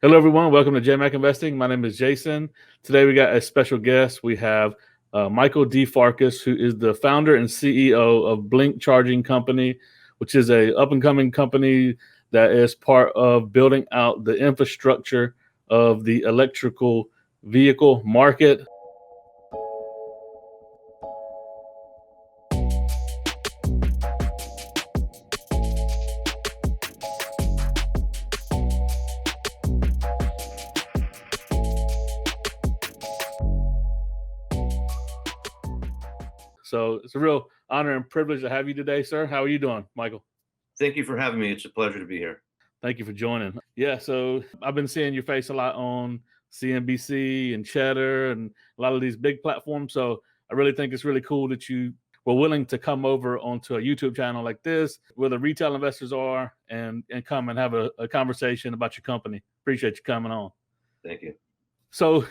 Hello, everyone. Welcome to JMac Investing. My name is Jason. Today, we got a special guest. We have Michael D. Farkas, who is the founder and CEO of BLNK Charging Company, which is a up-and-coming company that is part of building out the infrastructure of the electrical vehicle market. So it's a real honor and privilege to have you today, sir. How are you doing, Michael? Thank you for having me. It's a pleasure to be here. Thank you for joining. Yeah, so I've been seeing your face a lot on CNBC and Cheddar and a lot of these big platforms. So I really think it's really cool that you were willing to come over onto a YouTube channel like this, where the retail investors are, and come and have a conversation about your company. Appreciate you coming on. Thank you. So,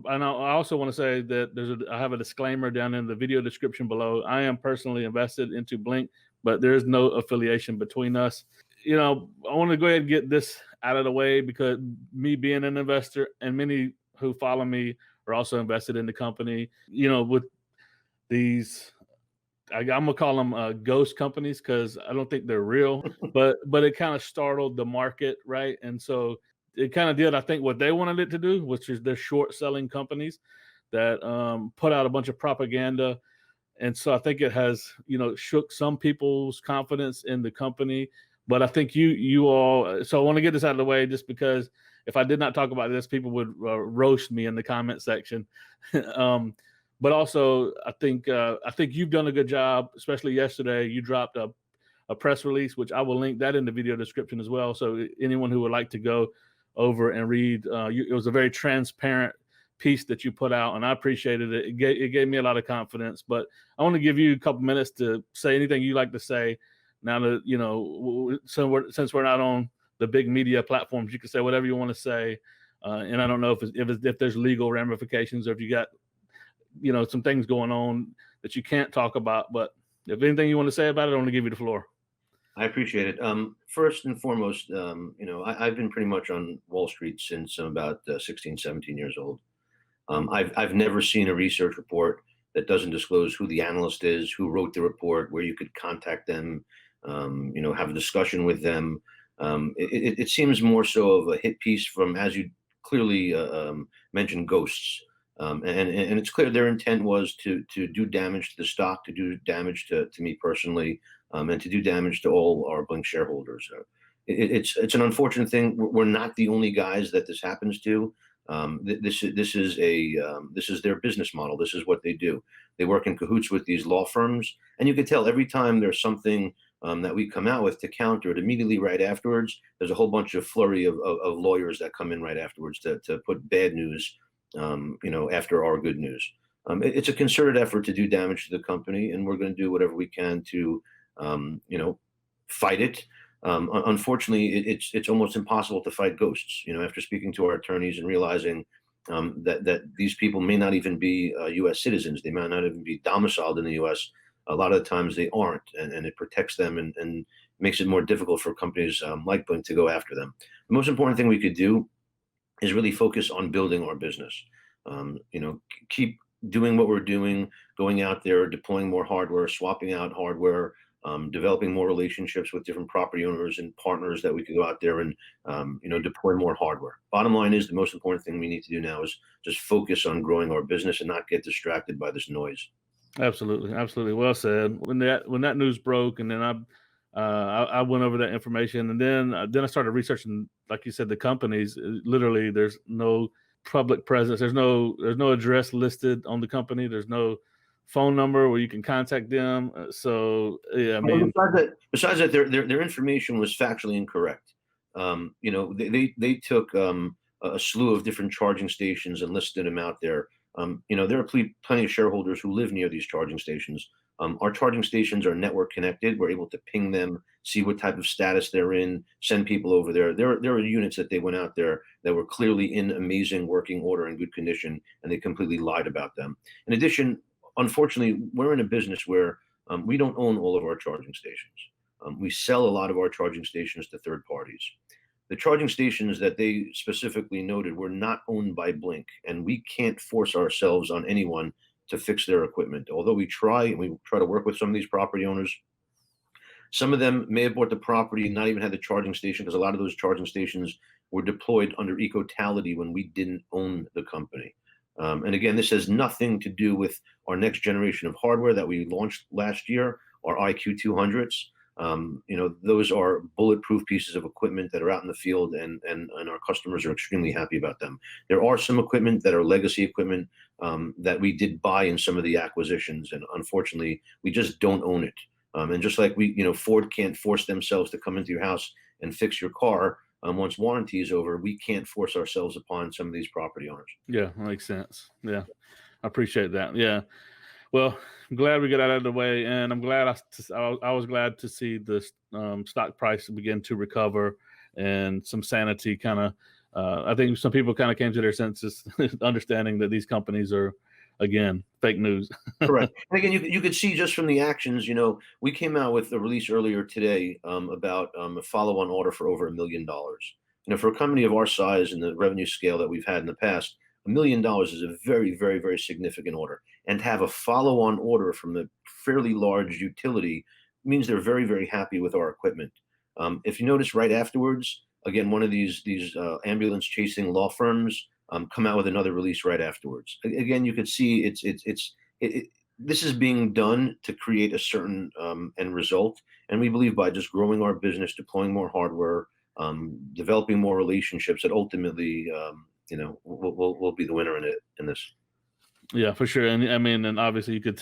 I also want to say that I have a disclaimer down in the video description below. I am personally invested into BLNK, but there is no affiliation between us. I want to go ahead and get this out of the way because me being an investor and many who follow me are also invested in the company. With these, I'm gonna call them ghost companies because I don't think they're real, but it kind of startled the market, right? And so it kind of did, I think, what they wanted it to do, which is they're short selling companies that put out a bunch of propaganda. And so I think it has, shook some people's confidence in the company. But I think you all, so I want to get this out of the way just because if I did not talk about this, people would roast me in the comment section. But also, I think you've done a good job, especially yesterday. You dropped a press release, which I will link that in the video description as well. So anyone who would like to go over and read, it was a very transparent piece that you put out, and I appreciated it. It gave me a lot of confidence. But I want to give you a couple minutes to say anything you like to say. Now that since we're not on the big media platforms, you can say whatever you want to say. And I don't know if there's legal ramifications or if you got some things going on that you can't talk about. But if anything you want to say about it, I want to give you the floor. I appreciate it. First and foremost, I've been pretty much on Wall Street since I'm about 16, 17 years old. I've never seen a research report that doesn't disclose who the analyst is, who wrote the report, where you could contact them, have a discussion with them. It seems more so of a hit piece from, as you clearly mentioned, ghosts. And it's clear their intent was to do damage to the stock, to do damage to me personally, and to do damage to all our BLNK shareholders. It's an unfortunate thing. We're not the only guys that this happens to. This is their business model. This is what they do. They work in cahoots with these law firms, and you can tell every time there's something that we come out with to counter it, immediately right afterwards, there's a whole bunch of flurry of lawyers that come in right afterwards to put bad news, after our good news. It's a concerted effort to do damage to the company, and we're going to do whatever we can to, fight it. Unfortunately, it's almost impossible to fight ghosts. After speaking to our attorneys and realizing that these people may not even be U.S. citizens, they might not even be domiciled in the U.S. A lot of the times they aren't, and it protects them and makes it more difficult for companies like BLNK to go after them. The most important thing we could do is really focus on building our business. Keep doing what we're doing, going out there, deploying more hardware, swapping out hardware, developing more relationships with different property owners and partners that we could go out there and, deploy more hardware. Bottom line is the most important thing we need to do now is just focus on growing our business and not get distracted by this noise. Absolutely, absolutely. Well said. When that news broke, and then I went over that information, and then I started researching, like you said, the companies. Literally, there's no public presence. There's no address listed on the company. There's no phone number where you can contact them. So yeah, I mean, besides that, their information was factually incorrect. They took a slew of different charging stations and listed them out there. There are plenty of shareholders who live near these charging stations. Our charging stations are network connected. We're able to ping them, see what type of status they're in, send people over there. There are units that they went out there that were clearly in amazing working order and good condition, and they completely lied about them. In addition, unfortunately, we're in a business where we don't own all of our charging stations. We sell a lot of our charging stations to third parties. the charging stations that they specifically noted were not owned by Blink, and we can't force ourselves on anyone to fix their equipment. Although we try, and we try to work with some of these property owners, some of them may have bought the property and not even had the charging station, because a lot of those charging stations were deployed under Ecotality when we didn't own the company. And again, this has nothing to do with our next generation of hardware that we launched last year, our IQ200s. Those are bulletproof pieces of equipment that are out in the field, and our customers are extremely happy about them. There are some equipment that are legacy equipment that we did buy in some of the acquisitions, and unfortunately, we just don't own it. And just like Ford can't force themselves to come into your house and fix your car once warranty is over, we can't force ourselves upon some of these property owners. Yeah, that makes sense. Yeah, I appreciate that. Yeah. Well, I'm glad we got out of the way, and I'm glad I was glad to see the stock price begin to recover and some sanity kind of. I think some people kind of came to their senses, understanding that these companies are, again, fake news. Correct. And again, you could see just from the actions, we came out with a release earlier today about a follow-on order for over $1 million. For a company of our size and the revenue scale that we've had in the past, $1 million is a very, very, very significant order. And to have a follow-on order from a fairly large utility means they're very, very happy with our equipment. If you notice right afterwards, again, one of these ambulance chasing law firms come out with another release right afterwards. Again, you could see this is being done to create a certain end result. And we believe by just growing our business, deploying more hardware, developing more relationships, that ultimately, we'll be the winner in this. Yeah, for sure. And I mean, and obviously you could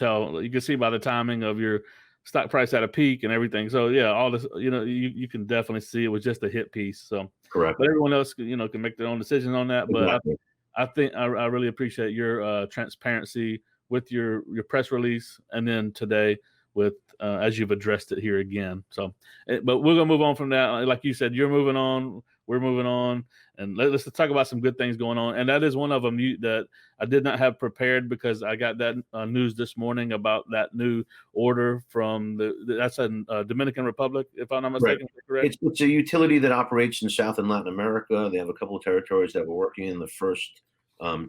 see by the timing of your stock price at a peak and everything. So yeah, all this, you can definitely see it was just a hit piece. So correct. But everyone else, can make their own decisions on that. Exactly. But I think I really appreciate your transparency with your press release, and then today with as you've addressed it here again. So, but we're gonna move on from that. Like you said, you're moving on, we're moving on, and let's talk about some good things going on. And that is one of them that I did not have prepared, because I got that news this morning about that new order from that's in Dominican Republic, if I'm not mistaken. Correct. It's a utility that operates in South and Latin America. They have a couple of territories that we're working in. The first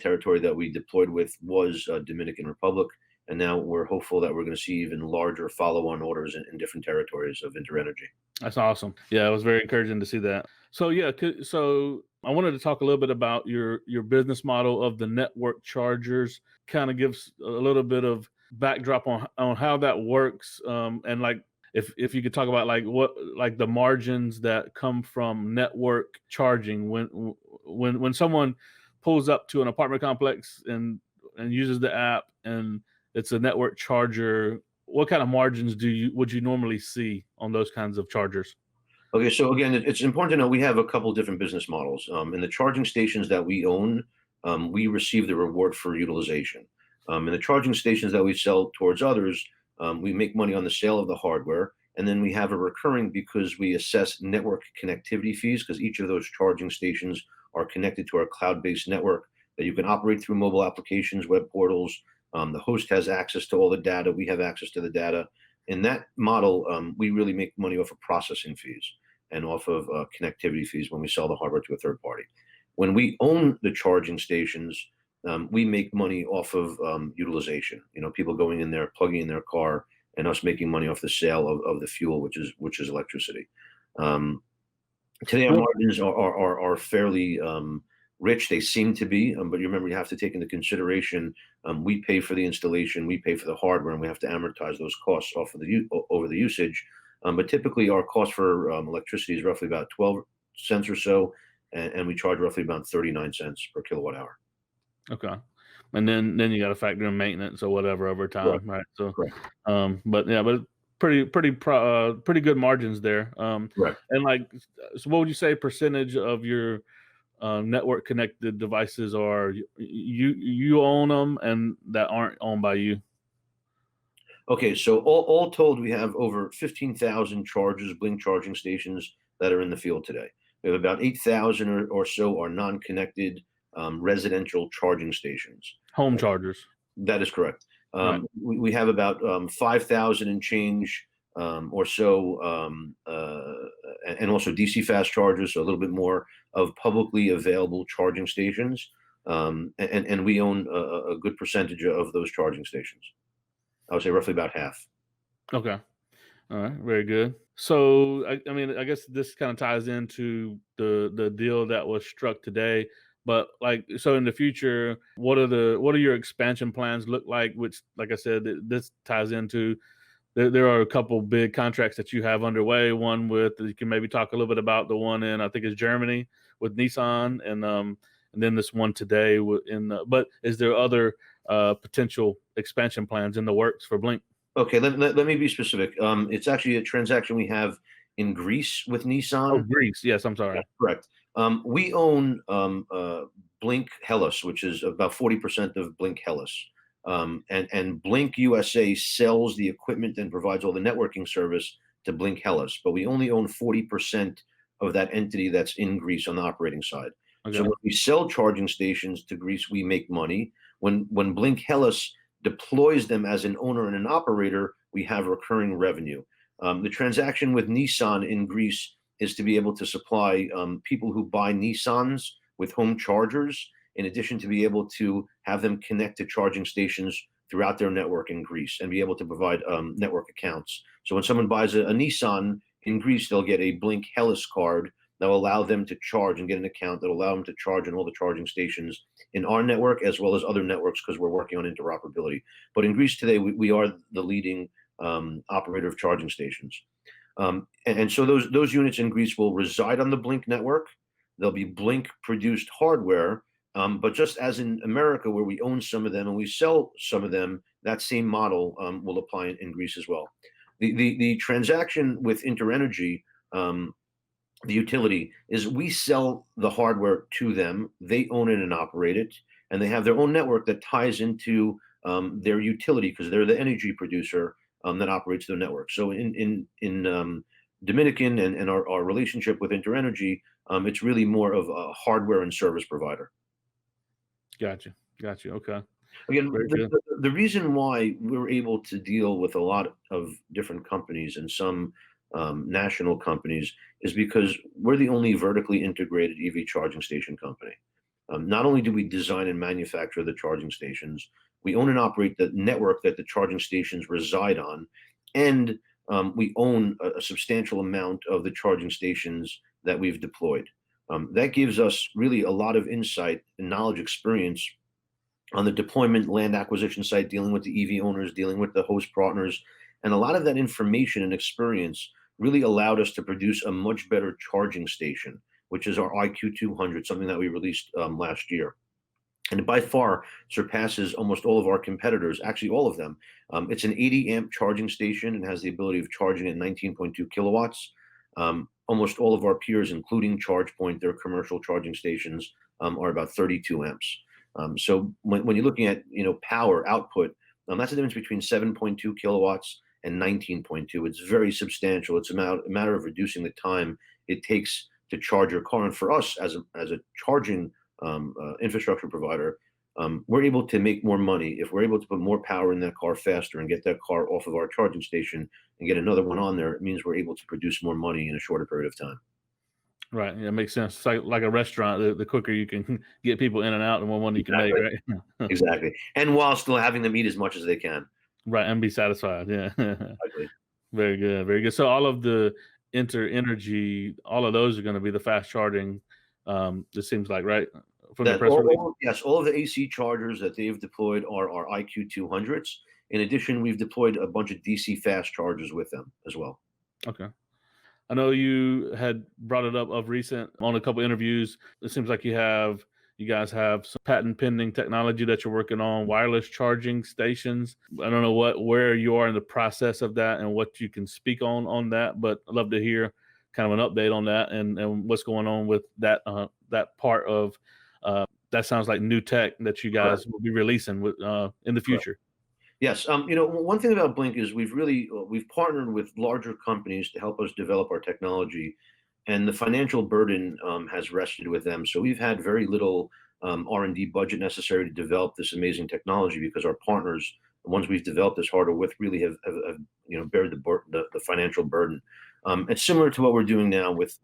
territory that we deployed with was Dominican Republic. And now we're hopeful that we're going to see even larger follow-on orders in different territories of InterEnergy. That's awesome. Yeah, it was very encouraging to see that. So yeah, so I wanted to talk a little bit about your business model of the network chargers. Kind of gives a little bit of backdrop on how that works, and like if you could talk about like the margins that come from network charging when someone pulls up to an apartment complex and uses the app and it's a network charger. What kind of margins would you normally see on those kinds of chargers? Okay, so again, it's important to know we have a couple different business models. In the charging stations that we own, we receive the reward for utilization. In the charging stations that we sell towards others, we make money on the sale of the hardware, and then we have a recurring, because we assess network connectivity fees, because each of those charging stations are connected to our cloud-based network that you can operate through mobile applications, web portals. The host has access to all the data. We have access to the data. In that model, we really make money off of processing fees and off of connectivity fees when we sell the hardware to a third party. When we own the charging stations, we make money off of utilization. People going in there, plugging in their car, and us making money off the sale of the fuel, which is electricity. Today, our margins are fairly rich. They seem to be, but you remember, you have to take into consideration we pay for the installation, we pay for the hardware, and we have to amortize those costs off of over the usage. But typically, our cost for electricity is roughly about 12 cents or so, and we charge roughly about 39 cents per kilowatt hour. Okay, and then you got to factor in maintenance or whatever over time, right? So, but pretty good margins there. Right. And so what would you say percentage of your network connected devices are you own them and that aren't owned by you? Okay, so all told, we have over 15,000 chargers, Blink charging stations that are in the field today. We have about 8,000 or so are non-connected residential charging stations. Home chargers. That is correct. Right. We have about 5,000 and change or so, and also DC fast chargers, so a little bit more of publicly available charging stations. And we own a good percentage of those charging stations. I would say roughly about half. Okay. All right. Very good. So, I mean, I guess this kind of ties into the deal that was struck today. But like, so in the future, what are your expansion plans look like? Which, like I said, this ties into there are a couple big contracts that you have underway. One with, you can maybe talk a little bit about the one in, I think it's Germany with Nissan, and then this one today but is there other potential expansion plans in the works for Blink? Okay, let me be specific. It's actually a transaction we have in Greece with Oh, Nissan. Greece. Yes, I'm Yeah, sorry. correct. We own Blink Hellas, which is about 40% of Blink Hellas. And Blink USA sells the equipment and provides all the networking service to Blink Hellas, but we only own 40% of that entity that's in Greece on the operating side. So Okay. when we sell charging stations to Greece, we make money. When Blink Hellas deploys them as an owner and an operator, we have recurring revenue. The transaction with Nissan in Greece is to be able to supply people who buy Nissans with home chargers, in addition to be able to have them connect to charging stations throughout their network in Greece and be able to provide network accounts. So when someone buys a Nissan in Greece, they'll get a Blink Hellas card that will allow them to charge and get an account that will allow them to charge in all the charging stations in our network as well as other networks, because we're working on interoperability. But in Greece today, we are the leading operator of charging stations. And so those units in Greece will reside on the Blink network. They'll be Blink produced hardware, but just as in America, where we own some of them and we sell some of them, that same model will apply in Greece as well. The transaction with InterEnergy, the utility, is we sell the hardware to them. They own it and operate it, and they have their own network that ties into their utility, because they're the energy producer that operates their network. So in Dominican and our relationship with InterEnergy, it's really more of a hardware and service provider. Gotcha. Okay. Again, Very good. the reason why we're able to deal with a lot of different companies and some national companies is because we're the only vertically integrated EV charging station company. Not only do we design and manufacture the charging stations, we own and operate the network that the charging stations reside on, and we own a substantial amount of the charging stations that we've deployed. That gives us really a lot of insight and knowledge experience on the deployment, land acquisition site, dealing with the EV owners, dealing with the host partners. And a lot of that information and experience really allowed us to produce a much better charging station, which is our IQ200, something that we released last year. And it by far surpasses almost all of our competitors, actually all of them. It's an 80 amp charging station and has the ability of charging at 19.2 kilowatts. Almost all of our peers, including ChargePoint, their commercial charging stations, are about 32 amps. So when you're looking at power output, that's the difference between 7.2 kilowatts and 19.2. It's very substantial. It's a matter of reducing the time it takes to charge your car. And for us as a charging infrastructure provider, we're able to make more money if we're able to put more power in that car faster and get that car off of our charging station and get another one on there. It means we're able to produce more money in a shorter period of time. Right. Yeah, it makes sense. It's like a restaurant. The quicker you can get people in and out, the more money you can make, right? Exactly. And while still having them eat as much as they can. Right, and be satisfied. Yeah. Exactly. Very good. Very good. So all of the InterEnergy, all of those are going to be the fast charging. It seems like, right? From the press release. Yes, all of the AC chargers that they've deployed are our IQ200s. In addition, we've deployed a bunch of DC fast chargers with them as well. Okay. I know you had brought it up of recent on a couple interviews. It seems like you guys have some patent pending technology that you're working on, wireless charging stations. I don't know where you are in the process of that and what you can speak on that, but I'd love to hear kind of an update on that and what's going on with that part of that. Sounds like new tech that you guys will be releasing in the future. Yes. One thing about Blink is we've partnered with larger companies to help us develop our technology, and the financial burden has rested with them. So we've had very little R&D budget necessary to develop this amazing technology, because our partners, the ones we've developed this hardware with, really have bear the financial burden. It's similar to what we're doing now with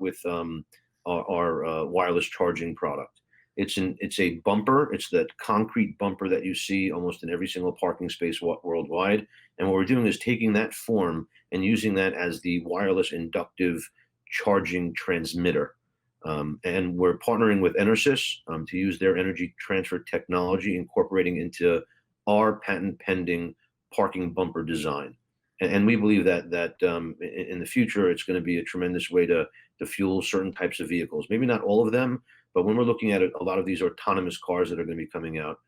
our wireless charging product. It's a bumper. It's that concrete bumper that you see almost in every single parking space worldwide. And what we're doing is taking that form and using that as the wireless inductive charging transmitter. And we're partnering with Enersys to use their energy transfer technology, incorporating into our patent pending parking bumper design. And we believe that in the future, it's going to be a tremendous way to fuel certain types of vehicles. Maybe not all of them, but when we're looking at it, a lot of these autonomous cars that are going to be coming out,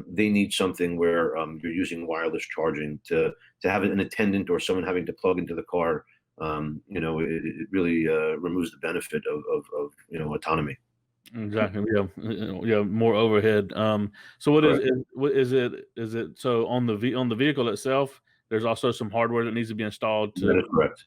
they need something where you're using wireless charging to have an attendant or someone having to plug into the car. It really removes the benefit of autonomy. Exactly. Yeah. More overhead. So what Correct. is it? So on the vehicle itself, there's also some hardware that needs to be installed That is correct.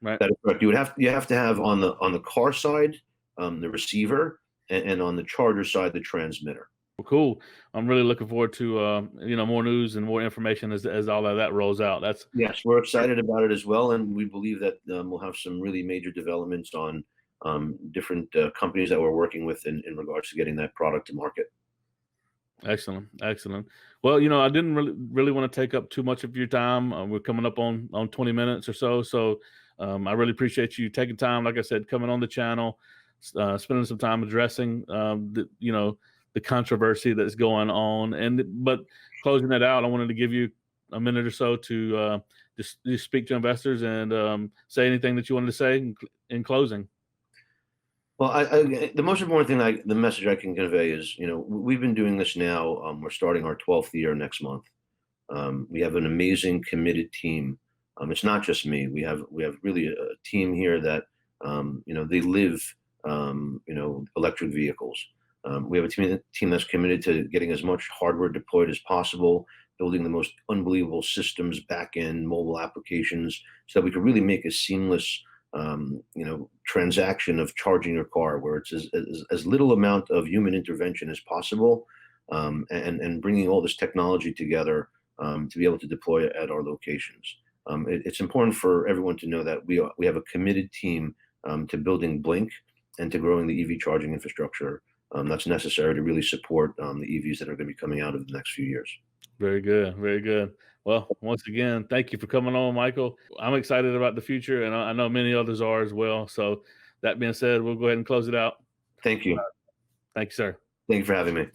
right? That is correct. You have to have on the car side the receiver, and on the charger side the transmitter. Well, cool. I'm really looking forward to more news and more information as all of that rolls out. Yes, we're excited about it as well, and we believe that we'll have some really major developments on different companies that we're working with in regards to getting that product to market. Excellent. Well, I didn't really want to take up too much of your time. We're coming up on 20 minutes or so. So I really appreciate you taking time, like I said, coming on the channel, spending some time addressing the controversy that's going on. But closing that out, I wanted to give you a minute or so to just speak to investors and say anything that you wanted to say in closing. Well, the most important thing, the message I can convey is, we've been doing this now. We're starting our 12th year next month. We have an amazing, committed team. It's not just me. We have really a team here that, they live, electric vehicles. We have a team that's committed to getting as much hardware deployed as possible, building the most unbelievable systems, back-end mobile applications, so that we can really make a seamless transaction of charging your car, where it's as little amount of human intervention as possible, and bringing all this technology together to be able to deploy it at our locations. It's important for everyone to know that we have a committed team to building BLNK and to growing the EV charging infrastructure that's necessary to really support the EVs that are going to be coming out of the next few years. Very good. Well, once again, thank you for coming on, Michael. I'm excited about the future, and I know many others are as well. So that being said, we'll go ahead and close it out. Thank you. Thank you, sir. Thank you for having me.